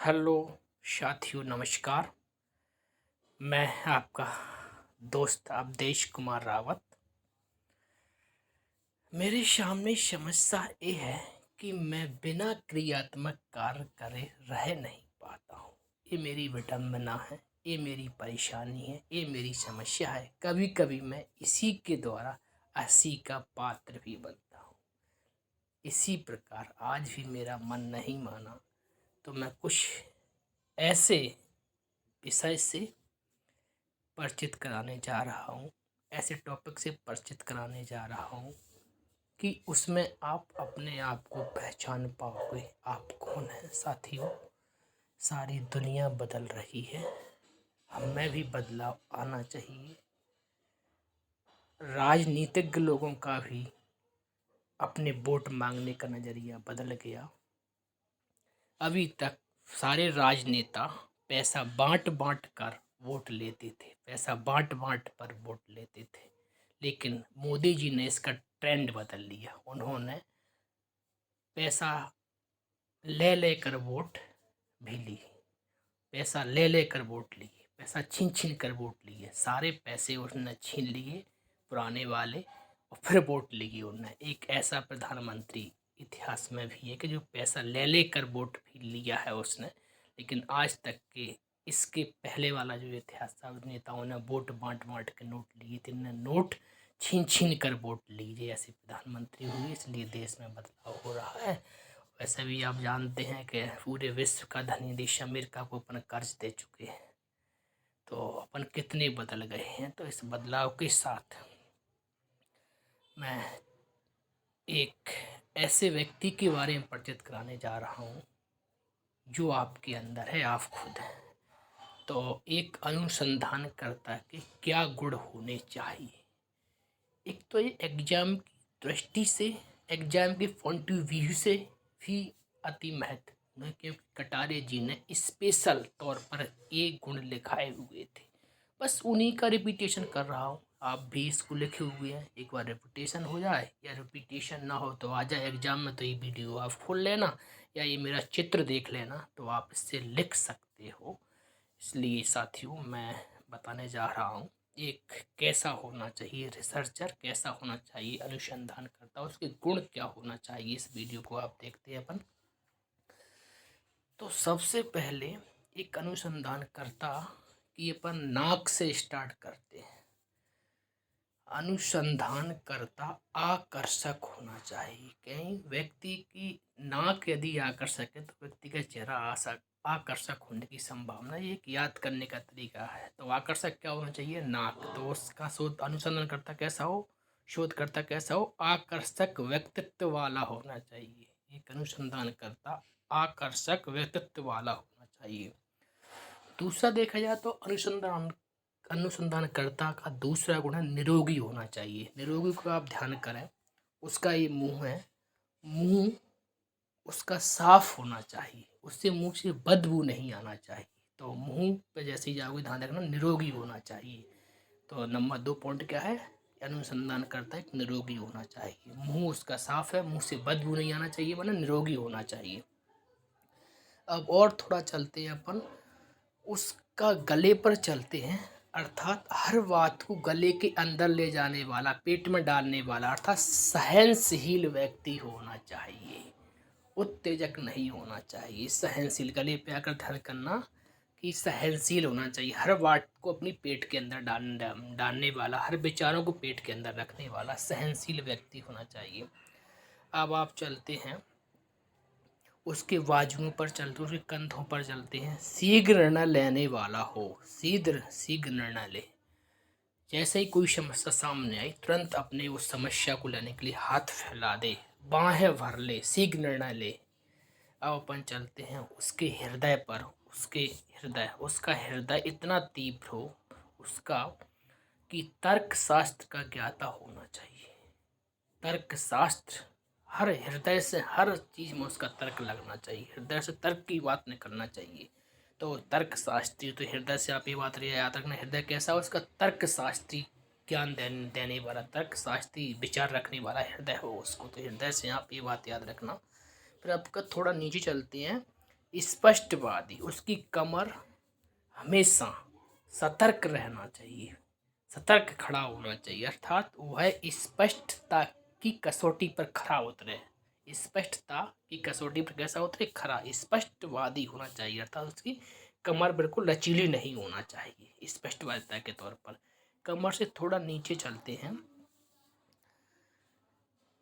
Hello साथियों, नमस्कार। मैं आपका दोस्त अवधेश कुमार रावत। मेरे सामने समस्या ये है कि मैं बिना क्रियात्मक कार्य करे रह नहीं पाता हूँ। ये मेरी विडंबना है, ये मेरी परेशानी है, ये मेरी समस्या है। कभी कभी मैं इसी के द्वारा हंसी का पात्र भी बनता हूँ। इसी प्रकार आज भी मेरा मन नहीं माना, तो मैं कुछ ऐसे विषय से परिचित कराने जा रहा हूँ, ऐसे टॉपिक से परिचित कराने जा रहा हूँ कि उसमें आप अपने आप को पहचान पाओगे। आप कौन हैं साथियों। सारी दुनिया बदल रही है, हमें भी बदलाव आना चाहिए। राजनीतिज्ञ लोगों का भी अपने वोट मांगने का नज़रिया बदल गया। अभी तक सारे राजनेता पैसा बांट बांट कर वोट लेते थे, पैसा बांट बांट पर वोट लेते थे। लेकिन मोदी जी ने इसका ट्रेंड बदल लिया। उन्होंने पैसा ले लेकर वोट भी ली, पैसा ले लेकर वोट लिए, पैसा छीन छीन कर वोट लिए। सारे पैसे उसने छीन लिए पुराने वाले, और फिर वोट लिए उन्होंने। एक ऐसा प्रधानमंत्री इतिहास में भी है कि जो पैसा ले लेकर वोट भी लिया है उसने। लेकिन आज तक के इसके पहले वाला जो इतिहास था, नेताओं ने वोट बांट बांट के नोट लिए थे, इन्होंने नोट छीन छीन कर वोट लीजिए ऐसे प्रधानमंत्री हुए, इसलिए देश में बदलाव हो रहा है। वैसे भी आप जानते हैं कि पूरे विश्व का धनी देश अमेरिका को अपन कर्ज दे चुके हैं, तो अपन कितने बदल गए हैं। तो इस बदलाव के साथ मैं एक ऐसे व्यक्ति के बारे में परिचित कराने जा रहा हूँ जो आपके अंदर है, आप खुद हैं। तो एक अनुसंधानकर्ता के क्या गुण होने चाहिए। एक तो ये एग्जाम की दृष्टि से, एग्जाम के पॉइंट ऑफ व्यू से भी अति महत्वपूर्ण है, क्योंकि कटारे जी ने स्पेशल तौर पर एक गुण लिखाए हुए थे। बस उन्हीं का रिपीटेशन कर रहा हूँ। आप भी इसको लिखे हुए हैं, एक बार रिपीटेशन हो जाए या रिपीटेशन ना हो तो आ जाए एग्जाम में, तो ये वीडियो आप खोल लेना या ये मेरा चित्र देख लेना, तो आप इससे लिख सकते हो। इसलिए साथियों, मैं बताने जा रहा हूँ एक कैसा होना चाहिए रिसर्चर, कैसा होना चाहिए अनुसंधान करता, उसके गुण क्या होना चाहिए। इस वीडियो को आप देखते हैं अपन। तो सबसे पहले एक अनुसंधान करता कि अपन नाक से स्टार्ट करते हैं। अनुसंधान करता आकर्षक होना चाहिए। कहीं व्यक्ति की नाक यदि आकर्षक है तो व्यक्ति का चेहरा आकर्षक होने की संभावना, ये एक याद करने का तरीका है। तो आकर्षक क्या होना चाहिए, नाक। तो उसका शोध अनुसंधानकर्ता कैसा हो, शोधकर्ता कैसा हो, आकर्षक व्यक्तित्व वाला होना चाहिए। एक अनुसंधानकर्ता आकर्षक व्यक्तित्व वाला होना चाहिए। दूसरा देखा जाए तो अनुसंधानकर्ता का दूसरा गुण है निरोगी होना चाहिए। निरोगी को आप ध्यान करें, उसका ये मुंह है, मुंह उसका साफ होना चाहिए, उससे मुंह से बदबू नहीं आना चाहिए। तो मुंह पे जैसे ही जाओगे ध्यान रखना, निरोगी होना चाहिए। तो नंबर 2 पॉइंट क्या है, अनुसंधान करता एक निरोगी होना चाहिए। मुंह उसका साफ है, मुंह से बदबू नहीं आना चाहिए, वरना निरोगी होना चाहिए। अब और थोड़ा चलते हैं अपन, उसका गले पर चलते हैं। अर्थात हर बात को गले के अंदर ले जाने वाला, पेट में डालने वाला, अर्थात सहनशील व्यक्ति होना चाहिए। उत्तेजक नहीं होना चाहिए, सहनशील। गले पे आकर ध्यान करना कि सहनशील होना चाहिए। हर बात को अपनी पेट के अंदर डालने वाला, हर विचारों को पेट के अंदर रखने वाला सहनशील व्यक्ति होना चाहिए। अब आप चलते हैं उसके बाजुओं पर चलते, उसके कंधों पर चलते हैं। शीघ्र निर्णय लेने वाला हो, शीघ्र निर्णय ले। जैसे ही कोई समस्या सामने आई, तुरंत अपने उस समस्या को लेने के लिए हाथ फैला दे, बाहें भर ले, शीघ्र निर्णय ले। अब अपन चलते हैं उसके हृदय पर। उसका हृदय इतना तीव्र हो उसका कि तर्क शास्त्र का ज्ञाता होना चाहिए। तर्क शास्त्र, हर हृदय से हर चीज़ में उसका तर्क लगना चाहिए, हृदय से तर्क की बात निकलना चाहिए। तो तर्क शास्त्री, तो हृदय से आप ये बात याद रखना, हृदय कैसा हो, उसका तर्क शास्त्री ज्ञान देने वाला, तर्क शास्त्री विचार रखने वाला हृदय हो उसको। तो हृदय से आप ये बात याद रखना। फिर आपका थोड़ा नीचे चलते हैं, स्पष्टवादी, उसकी कमर हमेशा सतर्क रहना चाहिए, सतर्क खड़ा होना चाहिए, अर्थात वह स्पष्टता की कसौटी पर खरा उतरे। स्पष्टता की कसौटी पर कैसा उतरे? खरा। स्पष्टवादी होना चाहिए, अर्थात उसकी कमर बिल्कुल लचीली नहीं होना चाहिए। स्पष्टवादिता के तौर पर कमर से थोड़ा नीचे चलते हैं,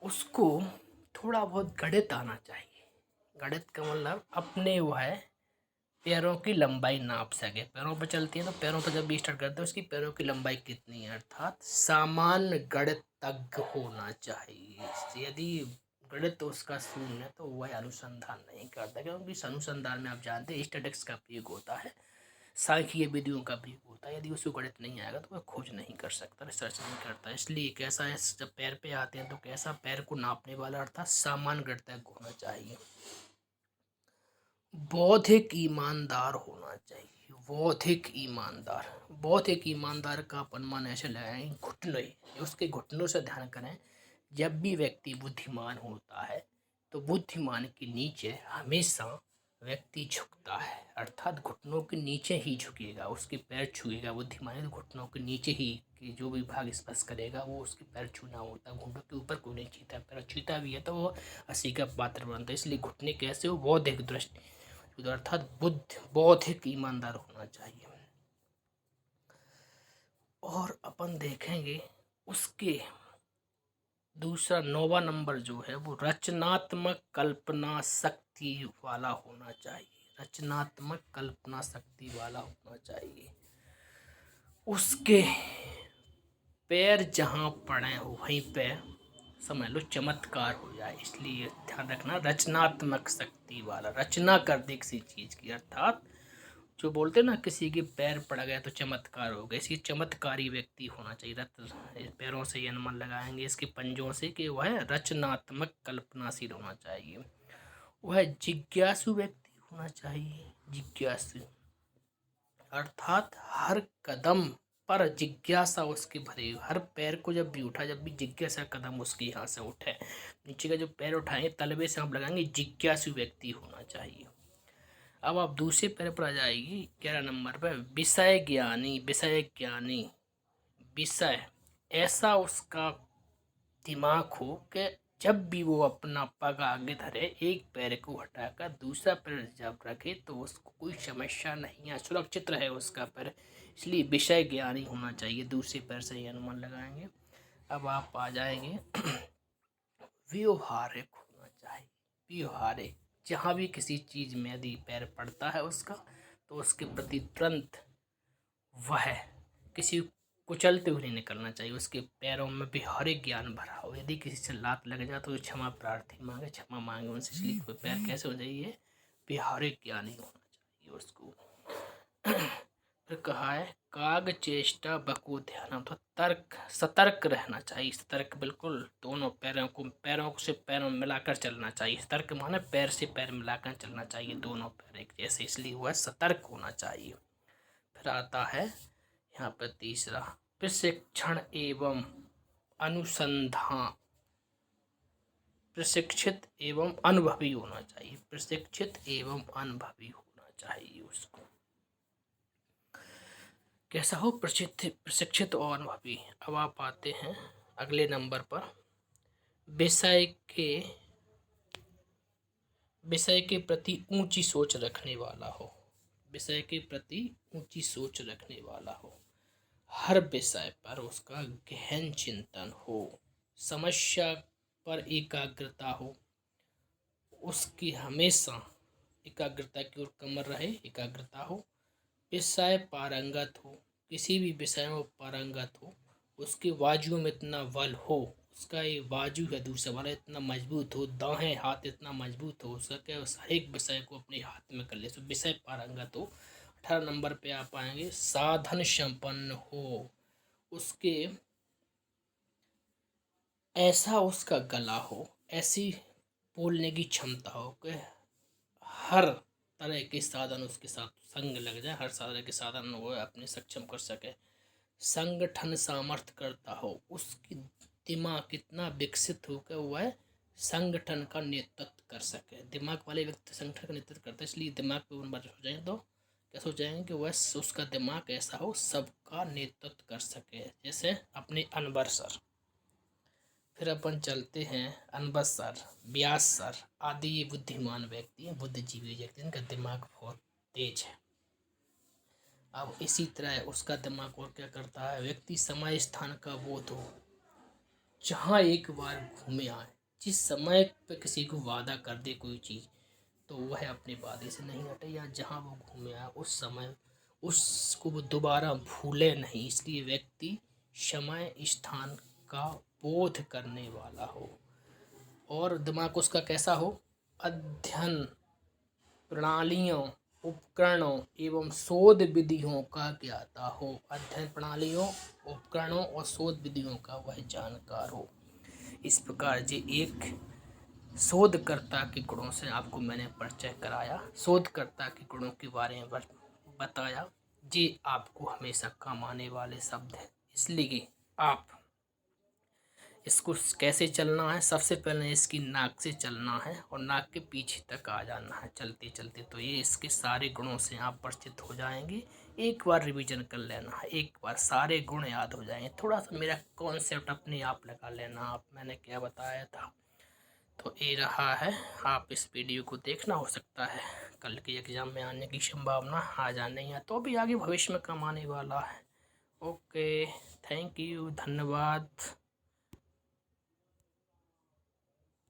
उसको थोड़ा बहुत गणित आना चाहिए। गणित का मतलब अपने वह पैरों की लंबाई नाप सके। पैरों पर चलती है तो पैरों पर जब भी स्टार्ट करते हैं उसकी पैरों की लंबाई कितनी है, अर्थात सामान्य गणितज्ञ होना चाहिए। यदि गणित उसका शून्य है तो वह अनुसंधान नहीं करता, क्योंकि इस अनुसंधान में आप जानते हैं स्टैटिस्टिक्स का प्रयोग होता है, सांख्यिकीय विधियों का प्रयोग होता है। यदि उसको गणित नहीं आएगा तो वह खोज नहीं कर सकता, रिसर्च नहीं करता। इसलिए कैसा है, जब पैर पे आते हैं तो कैसा पैर को नापने वाला अर्थात सामान्य गणितज्ञ होना चाहिए। बौद्धिक ईमानदार होना चाहिए। बौद्धिक ईमानदार, बौद्धिक ईमानदार का अपन मान ऐसे लगाएं घुटने, उसके घुटनों से ध्यान करें। जब भी व्यक्ति बुद्धिमान होता है तो बुद्धिमान के नीचे हमेशा व्यक्ति झुकता है, अर्थात घुटनों के नीचे ही झुकेगा, उसके पैर छुएगा। बुद्धिमान तो घुटनों के नीचे ही कि जो भी भाग स्पर्श करेगा वो उसके पैर छूना होता है। घुटनों के ऊपर कोई नहीं छीता, पैर छूता भी है तो वो हंसी का पात्र बनता है। इसलिए घुटने कैसे हो? बौद्धिक दृष्टि, अर्थात बौद्धिक ईमानदार होना चाहिए। और अपन देखेंगे उसके दूसरा 9वां नंबर जो है वो रचनात्मक कल्पना शक्ति वाला होना चाहिए। रचनात्मक कल्पना शक्ति वाला होना चाहिए। उसके पैर जहाँ पड़े हो वहीं पे समझ लो चमत्कार हो जाए, इसलिए ध्यान रखना रचनात्मक शक्ति वाला, रचना कर दे किसी चीज़ की, अर्थात जो बोलते हैं ना किसी के पैर पड़ गए तो चमत्कार हो गया, इसी चमत्कारी व्यक्ति होना चाहिए। पैरों से ये अनुमान लगाएंगे इसके पंजों से कि वह रचनात्मक कल्पनाशील होना चाहिए। वह जिज्ञासु व्यक्ति होना चाहिए। जिज्ञासु अर्थात हर कदम पर जिज्ञासा उसके भरे, हर पैर को जब भी उठा, जब भी जिज्ञासा कदम उसके यहाँ से उठे, नीचे का जो पैर उठाएंगे तलवे से हम लगाएंगे, जिज्ञासु व्यक्ति होना चाहिए। अब आप दूसरे पैर पर आ जाएगी 11 नंबर पर, विषय ज्ञानी। विषय ज्ञानी, विषय ऐसा उसका दिमाग हो कि जब भी वो अपना पग आगे धरे, एक पैर को हटाकर दूसरा पैर जब रखे तो उसको कोई समस्या नहीं है, सुरक्षित रहे उसका पैर। इसलिए विषय ज्ञानी होना चाहिए। दूसरे पैर से ही अनुमान लगाएंगे। अब आप आ जाएंगे व्यवहारिक होना चाहिए। व्यवहारिक, जहाँ भी किसी चीज़ में यदि पैर पड़ता है उसका तो उसके प्रति तुरंत वह किसी कुचलते हुए नहीं निकलना चाहिए। उसके पैरों में व्यवहारिक ज्ञान भरा हो। यदि किसी से लात लग जाए तो क्षमा प्रार्थी मांगे, क्षमा मांगे उनसे, इसलिए कोई पैर कैसे हो जाइए? व्यवहारिक ज्ञान ही होना चाहिए उसको। फिर कहा है काग चेष्टा बको ध्यान, तो तर्क, सतर्क रहना चाहिए। सतर्क बिल्कुल दोनों पैरों से पैरों में मिलाकर चलना चाहिए। सतर्क माने पैर से पैर मिलाकर चलना चाहिए, दोनों पैर एक जैसे, इसलिए वह सतर्क होना चाहिए। फिर आता है यहाँ पर तीसरा, प्रशिक्षण एवं अनुसंधान, प्रशिक्षित एवं अनुभवी होना चाहिए। प्रशिक्षित एवं अनुभवी होना चाहिए उसको। कैसा हो? प्रशिक्षित और अनुभवी। अब आप आते हैं अगले नंबर पर, विषय के प्रति ऊंची सोच रखने वाला हो। विषय के प्रति ऊंची सोच रखने वाला हो, हर विषय पर उसका गहन चिंतन हो, समस्या पर एकाग्रता हो, उसकी हमेशा एकाग्रता की ओर कमर रहे, एकाग्रता हो, विषय पारंगत हो, किसी भी विषय में पारंगत हो, उसके बाजुओं में इतना बल हो, उसका ये बाजू है दूसरा वाला इतना मजबूत हो, दाएं हाथ इतना मजबूत हो उसका, क्या हर एक विषय को अपने हाथ में कर ले, तो विषय पारंगत हो। 18 नंबर पे आप आएंगे साधन संपन्न हो, उसके ऐसा उसका गला हो, ऐसी बोलने की क्षमता हो कि हर तरह के साधन उसके साथ संग लग जाए, हर तरह के साधन वो अपने सक्षम कर सके। संगठन सामर्थ्य करता हो, उसकी दिमाग कितना विकसित हो कि वह संगठन का नेतृत्व कर सके। दिमाग वाले व्यक्ति संगठन का नेतृत्व करते हैं, इसलिए दिमाग पे बात सोचेंगे तो क्या सोचेंगे कि वह उसका दिमाग ऐसा हो सबका नेतृत्व कर सके, जैसे अपने अनवर सर। फिर अपन चलते हैं अनवर सर, व्यास सर आदि, ये बुद्धिमान व्यक्ति हैं, बुद्धिजीवी व्यक्ति, इनका दिमाग बहुत तेज है। अब इसी तरह उसका दिमाग और क्या करता है, व्यक्ति समय स्थान का बोध हो, जहाँ एक बार घूमे आए, जिस समय पे किसी को वादा कर दे कोई चीज़ तो वह अपने वादे से नहीं हटे, या जहाँ वो घूमे आए उस समय उसको वो दोबारा भूले नहीं, इसलिए व्यक्ति समय स्थान का बोध करने वाला हो। और दिमाग उसका कैसा हो, अध्ययन प्रणालियों, उपकरणों एवं शोध विधियों का ज्ञाता हो। अध्ययन प्रणालियों, उपकरणों और शोध विधियों का वह जानकार हो। इस प्रकार जे एक शोधकर्ता के गुणों से आपको मैंने परिचय कराया, शोधकर्ता के गुणों के बारे में बताया। ये आपको हमेशा काम आने वाले शब्द हैं, इसलिए आप इसको कैसे चलना है, सबसे पहले इसकी नाक से चलना है और नाक के पीछे तक आ जाना है चलते चलते, तो ये इसके सारे गुणों से आप परिचित हो जाएंगे। एक बार रिवीजन कर लेना है, एक बार सारे गुण याद हो जाएंगे, थोड़ा सा मेरा कॉन्सेप्ट अपने आप लगा लेना आप, मैंने क्या बताया था। तो ये रहा है, आप इस वीडियो को देखना, हो सकता है कल के एग्ज़ाम में आने की संभावना आ जाने या तो भी आगे भविष्य में कम आने वाला है। ओके, थैंक यू, धन्यवाद।